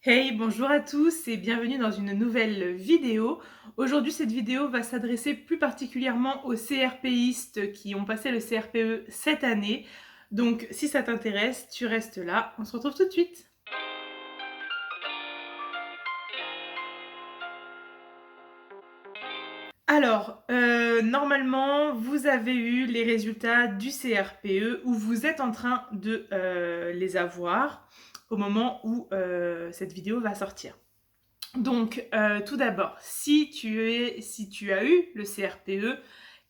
Hey, bonjour à tous et bienvenue dans une nouvelle vidéo. Aujourd'hui, cette vidéo va s'adresser plus particulièrement aux CRPistes qui ont passé le CRPE cette année. Donc, si ça t'intéresse, tu restes là. On se retrouve tout de suite. Alors, normalement, vous avez eu les résultats du CRPE ou vous êtes en train de les avoir au moment où cette vidéo va sortir. Donc, tout d'abord, si tu as eu le CRPE,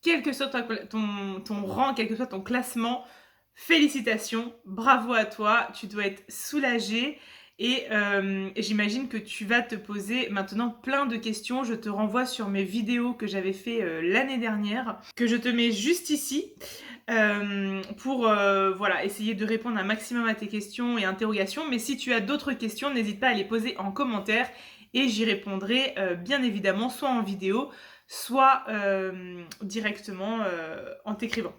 quel que soit ton rang, quel que soit ton classement, félicitations, bravo à toi, tu dois être soulagé et j'imagine que tu vas te poser maintenant plein de questions. Je te renvoie sur mes vidéos que j'avais fait l'année dernière, que je te mets juste ici pour voilà, essayer de répondre un maximum à tes questions et interrogations. Mais si tu as d'autres questions, n'hésite pas à les poser en commentaire et j'y répondrai bien évidemment soit en vidéo, soit directement en t'écrivant.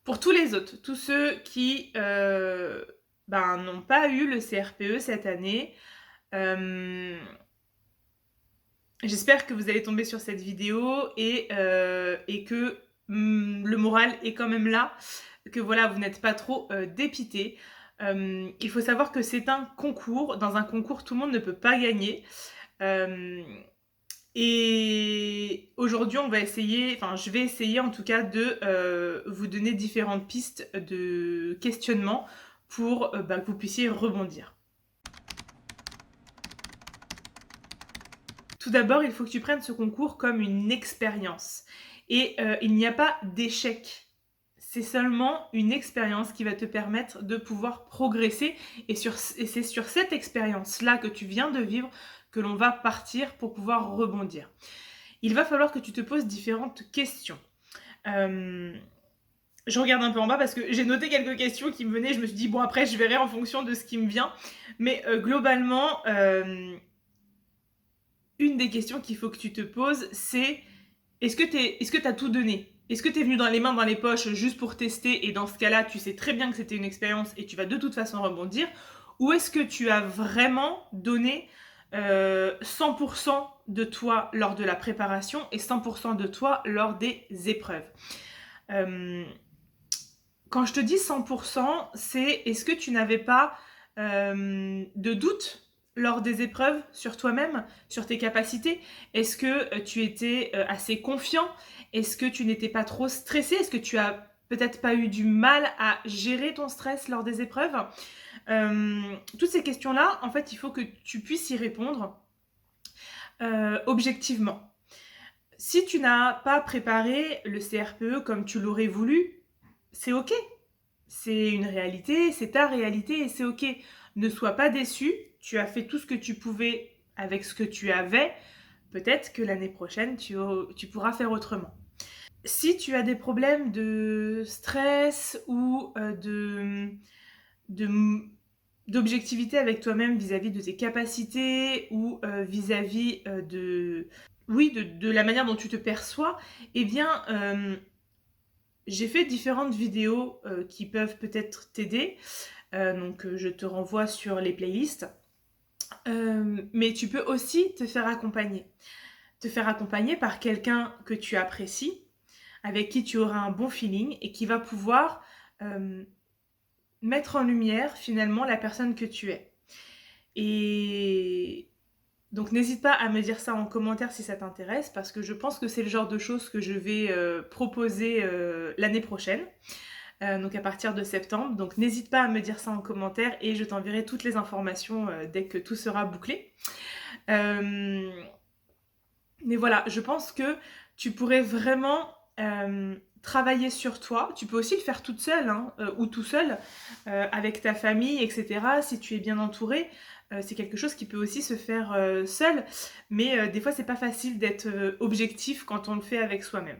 Pour tous les autres, tous ceux qui n'ont pas eu le CRPE cette année, j'espère que vous allez tomber sur cette vidéo et que le moral est quand même là, que voilà, vous n'êtes pas trop dépité. Il faut savoir que c'est un concours. Dans un concours, tout le monde ne peut pas gagner. Euh, et aujourd'hui, je vais essayer en tout cas de vous donner différentes pistes de questionnement pour que vous puissiez rebondir. Tout d'abord, il faut que tu prennes ce concours comme une expérience. Et il n'y a pas d'échec. C'est seulement une expérience qui va te permettre de pouvoir progresser. Et c'est sur cette expérience-là que tu viens de vivre que l'on va partir pour pouvoir rebondir. Il va falloir que tu te poses différentes questions. Je regarde un peu en bas parce que j'ai noté quelques questions qui me venaient. Je me suis dit, bon, après, je verrai en fonction de ce qui me vient. Mais globalement, une des questions qu'il faut que tu te poses, c'est est-ce que tu as tout donné? Est-ce que tu es venu dans les mains, dans les poches, juste pour tester, et dans ce cas-là, tu sais très bien que c'était une expérience et tu vas de toute façon rebondir? Ou est-ce que tu as vraiment donné 100% de toi lors de la préparation et 100% de toi lors des épreuves? Euh, Quand je te dis 100%, c'est est-ce que tu n'avais pas de doute lors des épreuves sur toi-même, sur tes capacités? Est-ce que tu étais assez confiant? Est-ce que tu n'étais pas trop stressé? Est-ce que tu as peut-être pas eu du mal à gérer ton stress lors des épreuves? Toutes ces questions-là, en fait, il faut que tu puisses y répondre objectivement. Si tu n'as pas préparé le CRPE comme tu l'aurais voulu, c'est ok. C'est une réalité, c'est ta réalité et c'est ok. Ne sois pas déçu, tu as fait tout ce que tu pouvais avec ce que tu avais. Peut-être que l'année prochaine, tu pourras faire autrement. Si tu as des problèmes de stress ou de d'objectivité avec toi-même vis-à-vis de tes capacités ou vis-à-vis de la manière dont tu te perçois, eh bien, j'ai fait différentes vidéos qui peuvent peut-être t'aider. Donc je te renvoie sur les playlists. Mais tu peux aussi te faire accompagner. Te faire accompagner par quelqu'un que tu apprécies, avec qui tu auras un bon feeling et qui va pouvoir euh, mettre en lumière finalement la personne que tu es. Et donc n'hésite pas à me dire ça en commentaire si ça t'intéresse, parce que je pense que c'est le genre de choses que je vais proposer l'année prochaine. Donc à partir de septembre. Donc n'hésite pas à me dire ça en commentaire et je t'enverrai toutes les informations dès que tout sera bouclé. Euh, mais voilà, je pense que tu pourrais vraiment travailler sur toi. Tu peux aussi le faire toute seule hein, ou tout seul avec ta famille, etc. Si tu es bien entouré. C'est quelque chose qui peut aussi se faire seul, mais des fois c'est pas facile d'être objectif quand on le fait avec soi-même.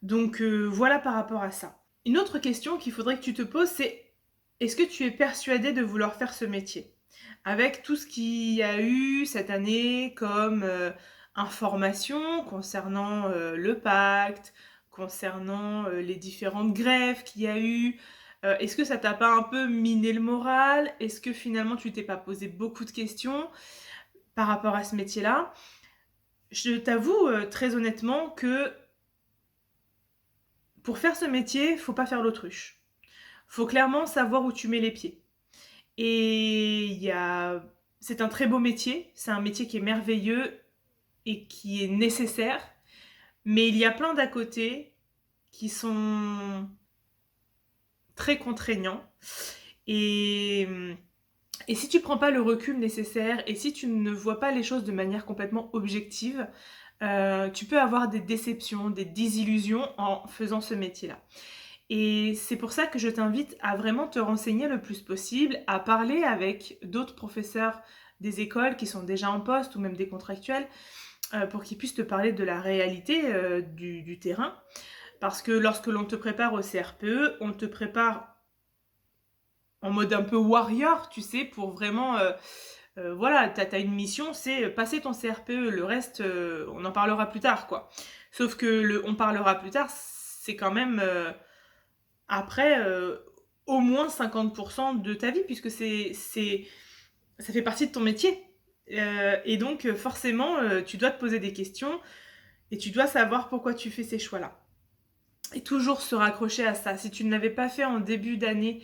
Donc voilà par rapport à ça. Une autre question qu'il faudrait que tu te poses, c'est est-ce que tu es persuadé de vouloir faire ce métier? Avec tout ce qu'il y a eu cette année comme information concernant le pacte, concernant les différentes grèves qu'il y a eu, Est-ce que ça t'a pas un peu miné le moral? Est-ce que finalement tu t'es pas posé beaucoup de questions par rapport à ce métier-là? Je t'avoue, très honnêtement que pour faire ce métier, faut pas faire l'autruche. Faut clairement savoir où tu mets les pieds. Et c'est un très beau métier, c'est un métier qui est merveilleux et qui est nécessaire, mais il y a plein d'à côté qui sont très contraignants. Et, et si tu prends pas le recul nécessaire et si tu ne vois pas les choses de manière complètement objective, tu peux avoir des déceptions, des désillusions en faisant ce métier-là. Et c'est pour ça que je t'invite à vraiment te renseigner le plus possible, à parler avec d'autres professeurs des écoles qui sont déjà en poste ou même des contractuels, pour qu'ils puissent te parler de la réalité du terrain. Parce que lorsque l'on te prépare au CRPE, on te prépare en mode un peu warrior, tu sais, pour vraiment... voilà, t'as une mission, c'est passer ton CRPE, le reste, on en parlera plus tard, quoi. Sauf que on parlera plus tard, c'est quand même... après, au moins 50% de ta vie, puisque ça fait partie de ton métier. Et donc, forcément, tu dois te poser des questions et tu dois savoir pourquoi tu fais ces choix-là. Et toujours se raccrocher à ça. Si tu ne l'avais pas fait en début d'année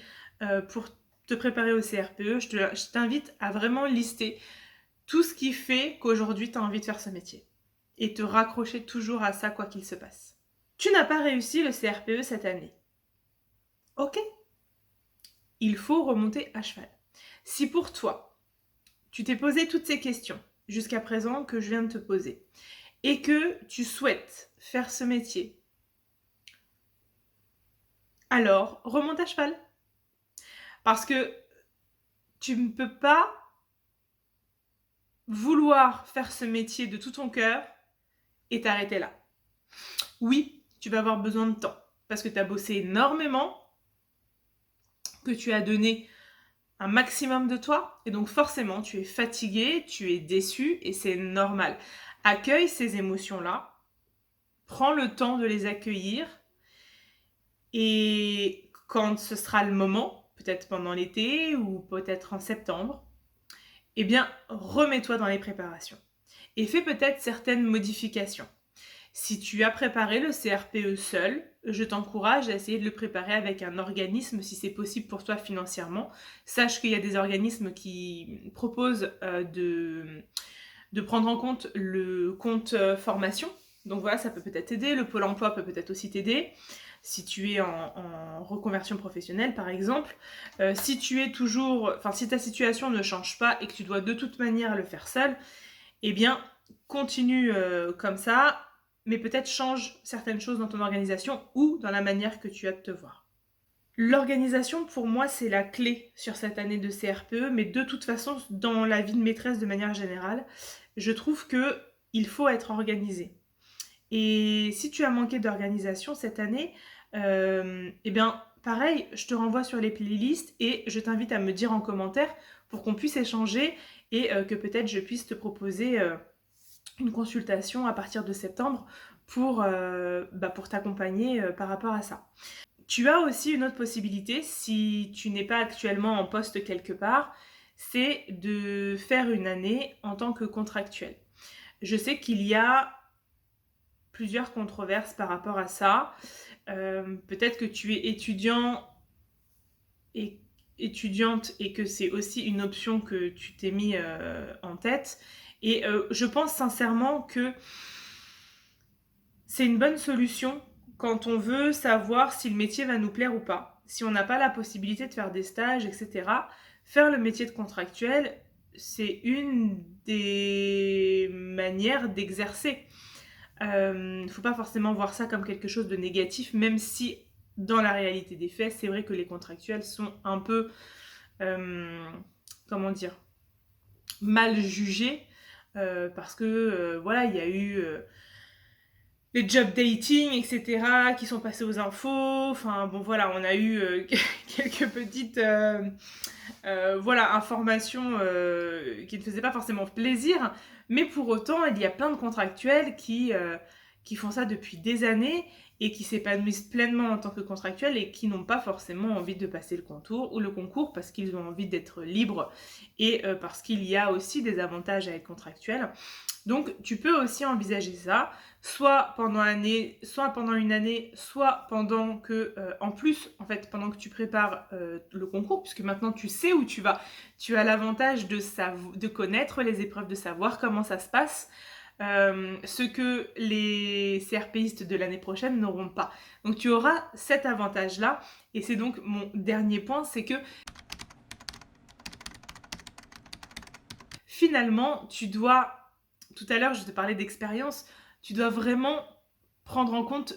pour te préparer au CRPE, je t'invite à vraiment lister tout ce qui fait qu'aujourd'hui, tu as envie de faire ce métier. Et te raccrocher toujours à ça, quoi qu'il se passe. Tu n'as pas réussi le CRPE cette année. Ok, il faut remonter à cheval. Si pour toi, tu t'es posé toutes ces questions jusqu'à présent que je viens de te poser et que tu souhaites faire ce métier, alors remonte à cheval. Parce que tu ne peux pas vouloir faire ce métier de tout ton cœur et t'arrêter là. Oui, tu vas avoir besoin de temps parce que tu as bossé énormément, que tu as donné un maximum de toi et donc forcément tu es fatigué, tu es déçu et c'est normal. Accueille ces émotions-là, prends le temps de les accueillir et quand ce sera le moment, peut-être pendant l'été ou peut-être en septembre, eh bien remets-toi dans les préparations et fais peut-être certaines modifications. Si tu as préparé le CRPE seul, je t'encourage à essayer de le préparer avec un organisme si c'est possible pour toi financièrement. Sache qu'il y a des organismes qui proposent de prendre en compte le compte formation. Donc voilà, ça peut peut-être t'aider. Le Pôle emploi peut peut-être aussi t'aider. Si tu es en reconversion professionnelle, par exemple. Si ta situation ne change pas et que tu dois de toute manière le faire seul, eh bien, continue comme ça, mais peut-être change certaines choses dans ton organisation ou dans la manière que tu as de te voir. L'organisation, pour moi, c'est la clé sur cette année de CRPE, mais de toute façon, dans la vie de maîtresse de manière générale, je trouve qu'il faut être organisé. Et si tu as manqué d'organisation cette année, eh bien, pareil, je te renvoie sur les playlists et je t'invite à me dire en commentaire pour qu'on puisse échanger et que peut-être je puisse te proposer une consultation à partir de septembre pour t'accompagner par rapport à ça. Tu as aussi une autre possibilité, si tu n'es pas actuellement en poste quelque part, c'est de faire une année en tant que contractuel. Je sais qu'il y a plusieurs controverses par rapport à ça. Peut-être que tu es étudiante et que c'est aussi une option que tu t'es mis en tête. Et je pense sincèrement que c'est une bonne solution quand on veut savoir si le métier va nous plaire ou pas. Si on n'a pas la possibilité de faire des stages, etc., faire le métier de contractuel, c'est une des manières d'exercer. Il ne faut pas forcément voir ça comme quelque chose de négatif, même si dans la réalité des faits, c'est vrai que les contractuels sont un peu, mal jugés, parce que voilà, il y a eu les job dating, etc., qui sont passés aux infos. Enfin bon, voilà, on a eu quelques petites informations qui ne faisaient pas forcément plaisir, mais pour autant, il y a plein de contractuels qui font ça depuis des années et qui s'épanouissent pleinement en tant que contractuels et qui n'ont pas forcément envie de passer le concours ou le concours parce qu'ils ont envie d'être libres et parce qu'il y a aussi des avantages à être contractuel. Donc tu peux aussi envisager ça, soit pendant une année, soit pendant que, en plus, en fait, pendant que tu prépares le concours, puisque maintenant tu sais où tu vas, tu as l'avantage de connaître les épreuves, de savoir comment ça se passe, ce que les CRPistes de l'année prochaine n'auront pas. Donc tu auras cet avantage-là, et c'est donc mon dernier point, c'est que finalement, tout à l'heure je te parlais d'expérience, tu dois vraiment prendre en compte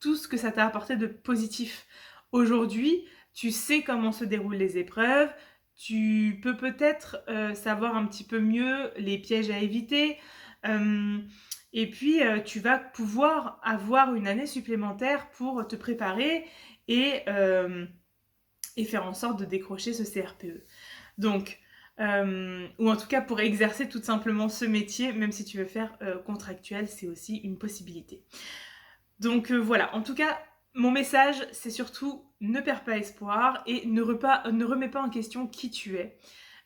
tout ce que ça t'a apporté de positif. Aujourd'hui, tu sais comment se déroulent les épreuves, tu peux peut-être savoir un petit peu mieux les pièges à éviter, et puis tu vas pouvoir avoir une année supplémentaire pour te préparer et faire en sorte de décrocher ce CRPE. Donc, ou en tout cas pour exercer tout simplement ce métier, même si tu veux faire contractuel, c'est aussi une possibilité. Donc voilà, en tout cas, mon message, c'est surtout ne perds pas espoir et ne remets pas en question qui tu es.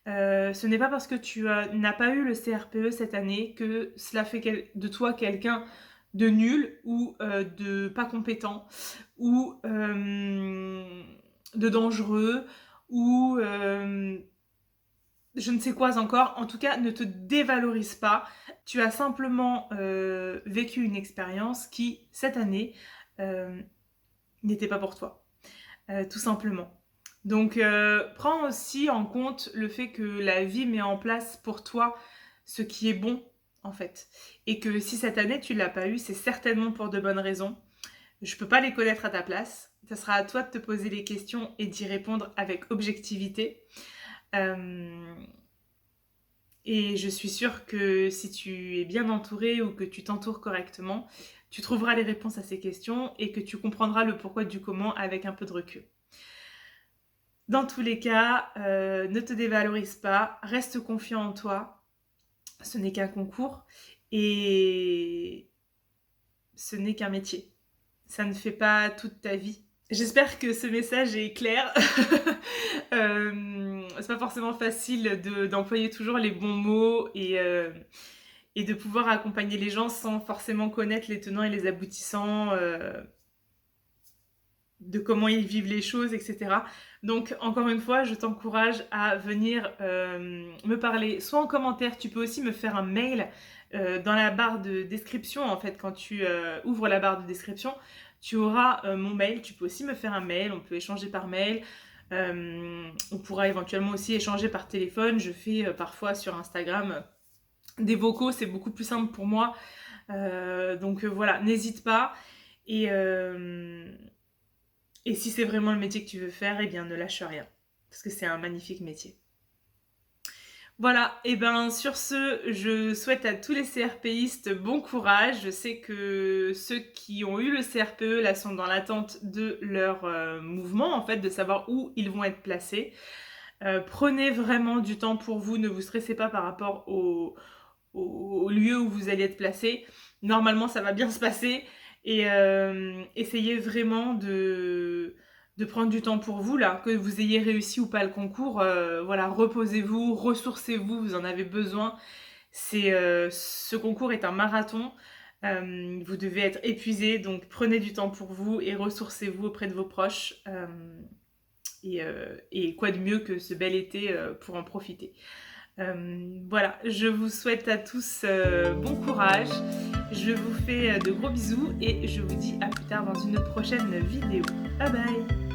Ce n'est pas parce que tu n'as pas eu le CRPE cette année que cela fait de toi quelqu'un de nul ou de pas compétent ou de dangereux ou je ne sais quoi encore. En tout cas, ne te dévalorise pas. Tu as simplement vécu une expérience qui, cette année, n'était pas pour toi. Tout simplement. Donc, prends aussi en compte le fait que la vie met en place pour toi ce qui est bon, en fait. Et que si cette année, tu ne l'as pas eu, c'est certainement pour de bonnes raisons. Je ne peux pas les connaître à ta place. Ça sera à toi de te poser les questions et d'y répondre avec objectivité. Et je suis sûre que si tu es bien entouré ou que tu t'entoures correctement, tu trouveras les réponses à ces questions et que tu comprendras le pourquoi du comment avec un peu de recul. Dans tous les cas, ne te dévalorise pas, reste confiant en toi. Ce n'est qu'un concours et ce n'est qu'un métier. Ça ne fait pas toute ta vie. J'espère que ce message est clair. C'est pas forcément facile d'employer toujours les bons mots et de pouvoir accompagner les gens sans forcément connaître les tenants et les aboutissants de comment ils vivent les choses, etc. Donc, encore une fois, je t'encourage à venir me parler, soit en commentaire, tu peux aussi me faire un mail dans la barre de description, en fait, quand tu ouvres la barre de description, tu auras mon mail, tu peux aussi me faire un mail, on peut échanger par mail, on pourra éventuellement aussi échanger par téléphone, je fais parfois sur Instagram des vocaux, c'est beaucoup plus simple pour moi, donc voilà, n'hésite pas, et si c'est vraiment le métier que tu veux faire, eh bien ne lâche rien, parce que c'est un magnifique métier. Voilà, et bien sur ce, je souhaite à tous les CRPistes bon courage. Je sais que ceux qui ont eu le CRPE là sont dans l'attente de leur mouvement, en fait, de savoir où ils vont être placés. Prenez vraiment du temps pour vous, ne vous stressez pas par rapport au lieu où vous allez être placé. Normalement, ça va bien se passer et essayez vraiment de prendre du temps pour vous, là, que vous ayez réussi ou pas le concours, voilà, reposez-vous, ressourcez-vous, vous en avez besoin. Ce concours est un marathon, vous devez être épuisé, donc prenez du temps pour vous et ressourcez-vous auprès de vos proches. Et quoi de mieux que ce bel été pour en profiter. Voilà, je vous souhaite à tous bon courage, je vous fais de gros bisous et je vous dis à plus tard dans une prochaine vidéo. Bye bye.